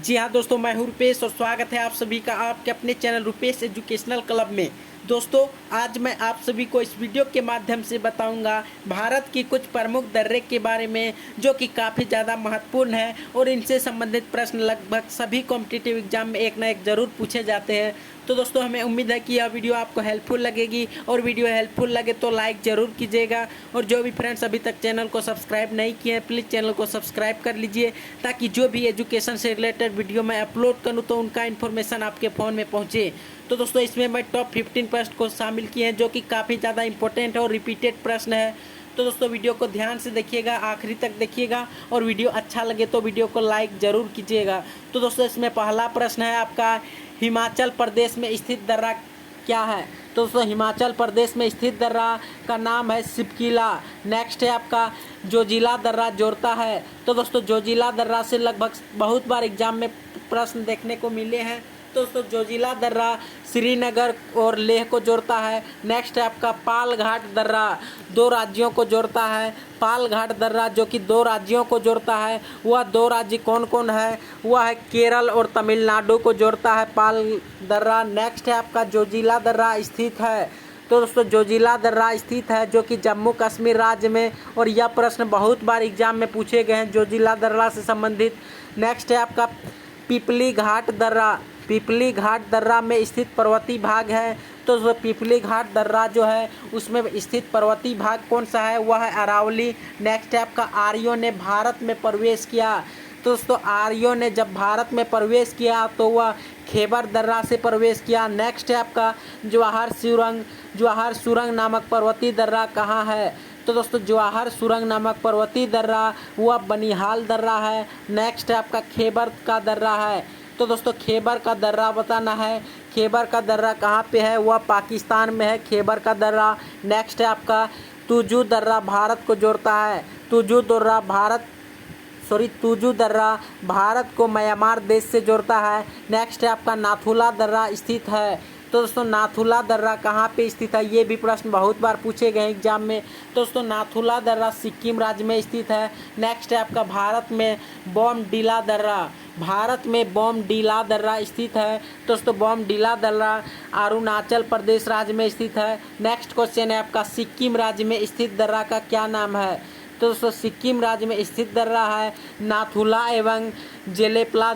जी हाँ दोस्तों, मैं हूँ रुपेश और स्वागत है आप सभी का आपके अपने चैनल रुपेश एजुकेशनल क्लब में। दोस्तों, आज मैं आप सभी को इस वीडियो के माध्यम से बताऊंगा भारत की कुछ प्रमुख दर्रे के बारे में, जो कि काफ़ी ज़्यादा महत्वपूर्ण है और इनसे संबंधित प्रश्न लगभग सभी कॉम्पिटिटिव एग्जाम में एक ना एक ज़रूर पूछे जाते हैं। तो दोस्तों, हमें उम्मीद है कि यह वीडियो आपको हेल्पफुल लगेगी और वीडियो हेल्पफुल लगे तो लाइक ज़रूर कीजिएगा। और जो भी फ्रेंड्स अभी तक चैनल को सब्सक्राइब नहीं किए हैं, प्लीज़ चैनल को सब्सक्राइब कर लीजिए, ताकि जो भी एजुकेशन से रिलेटेड वीडियो मैं अपलोड करूँ तो उनका इन्फॉर्मेशन आपके फ़ोन में पहुँचे। तो दोस्तों, इसमें मैं टॉप 15 प्रश्न को शामिल किए हैं, जो कि काफ़ी ज़्यादा इंपॉर्टेंट और रिपीटेड प्रश्न है। तो दोस्तों, वीडियो को ध्यान से देखिएगा, आखिरी तक देखिएगा और वीडियो अच्छा लगे तो वीडियो को लाइक ज़रूर कीजिएगा। तो दोस्तों, इसमें पहला प्रश्न है आपका, हिमाचल प्रदेश में स्थित दर्रा क्या है। तो दोस्तों, हिमाचल प्रदेश में स्थित दर्रा का नाम है शिवकिला। नेक्स्ट है आपका, जोजिला दर्रा जोड़ता है। तो दोस्तों, जोजिला दर्रा से लगभग बहुत बार एग्जाम में प्रश्न देखने को मिले हैं। तो दोस्तों, जोजिला दर्रा श्रीनगर और लेह को जोड़ता है। नेक्स्ट है आपका, पाल घाट दर्रा दो राज्यों को जोड़ता है। पाल घाट दर्रा जो कि दो राज्यों को जोड़ता है, वह दो राज्य कौन कौन है, वह है केरल और तमिलनाडु को जोड़ता है पाल दर्रा। नेक्स्ट है आपका, जोजिला दर्रा स्थित है। तो दोस्तों, जोजिला दर्रा स्थित है जो कि जम्मू कश्मीर राज्य में, और यह प्रश्न बहुत बार एग्जाम में पूछे गए हैं जोजिला दर्रा से संबंधित। नेक्स्ट है आपका, पिपली घाट दर्रा। पिपली घाट दर्रा में स्थित पर्वतीय भाग है। तो पिपली घाट दर्रा जो है उसमें स्थित पर्वतीय भाग कौन सा है, वह है अरावली। नेक्स्ट है आपका, आर्यों ने भारत में प्रवेश किया। तो दोस्तों, आर्यों ने जब भारत में प्रवेश किया तो वह खैबर दर्रा से प्रवेश किया। नेक्स्ट है आपका, जवाहर सुरंग नामक पर्वतीय दर्रा कहाँ है। तो दोस्तों, जवाहर सुरंग नामक पर्वतीय दर्रा वह बनिहाल दर्रा है। नेक्स्ट है आपका, खैबर का दर्रा है। तो दोस्तों, खैबर का दर्रा बताना है। खैबर का दर्रा कहाँ पे है, वह पाकिस्तान में है, खैबर का दर्रा। नेक्स्ट है आपका, तुजू दर्रा भारत को जोड़ता है। तुजू दर्रा भारत को म्यांमार देश से जोड़ता है। नेक्स्ट है आपका, नाथुला दर्रा स्थित है। तो दोस्तों, नाथुला दर्रा कहाँ पे स्थित है, ये भी प्रश्न बहुत बार पूछे गए एग्जाम में। तो दोस्तों, नाथुला दर्रा सिक्किम राज्य में स्थित है। नेक्स्ट है आपका, भारत में बॉमडिला दर्रा स्थित है। तो दोस्तों, बॉमडिला दर्रा अरुणाचल प्रदेश राज्य में स्थित है। नेक्स्ट क्वेश्चन है आपका, सिक्किम राज्य में स्थित दर्रा का क्या नाम है। तो दोस्तों, सिक्किम राज्य में स्थित दर्रा है नाथुला एवं जेलेपला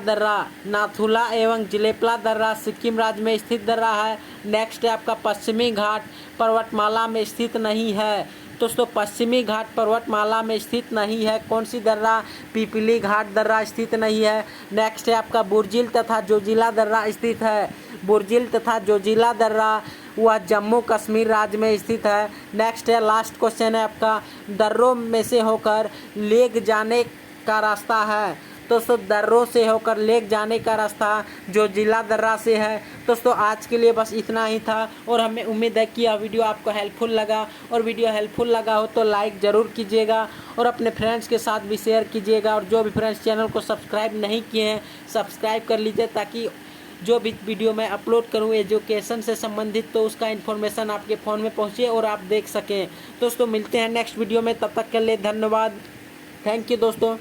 दर्रा सिक्किम राज्य में स्थित दर्रा है। नेक्स्ट है आपका, पश्चिमी घाट पर्वतमाला में स्थित नहीं है। दोस्तों, पश्चिमी घाट पर्वतमाला में स्थित नहीं है, कौन सी दर्रा, पिपली घाट दर्रा स्थित नहीं है। नेक्स्ट है आपका, बुर्जिल तथा जोजिला दर्रा स्थित है। बुर्जिल तथा जोजिला दर्रा वह जम्मू कश्मीर राज्य में स्थित है। नेक्स्ट है, लास्ट क्वेश्चन है आपका, दर्रों में से होकर लेक जाने का रास्ता है। दोस्तों, दर्रों से होकर लेक जाने का रास्ता जोजिला दर्रा से है। दोस्तों, आज के लिए बस इतना ही था और हमें उम्मीद है कि यह वीडियो आपको हेल्पफुल लगा, और वीडियो हेल्पफुल लगा हो तो लाइक ज़रूर कीजिएगा और अपने फ्रेंड्स के साथ भी शेयर कीजिएगा। और जो भी फ्रेंड्स चैनल को सब्सक्राइब नहीं किए हैं, सब्सक्राइब कर लीजिए, ताकि जो भी वीडियो मैं अपलोड करूं एजुकेशन से संबंधित तो उसका इन्फॉर्मेशन आपके फ़ोन में पहुंचे और आप देख सकें। दोस्तों, मिलते हैं नेक्स्ट वीडियो में, तब तक के लिए धन्यवाद। थैंक यू दोस्तों।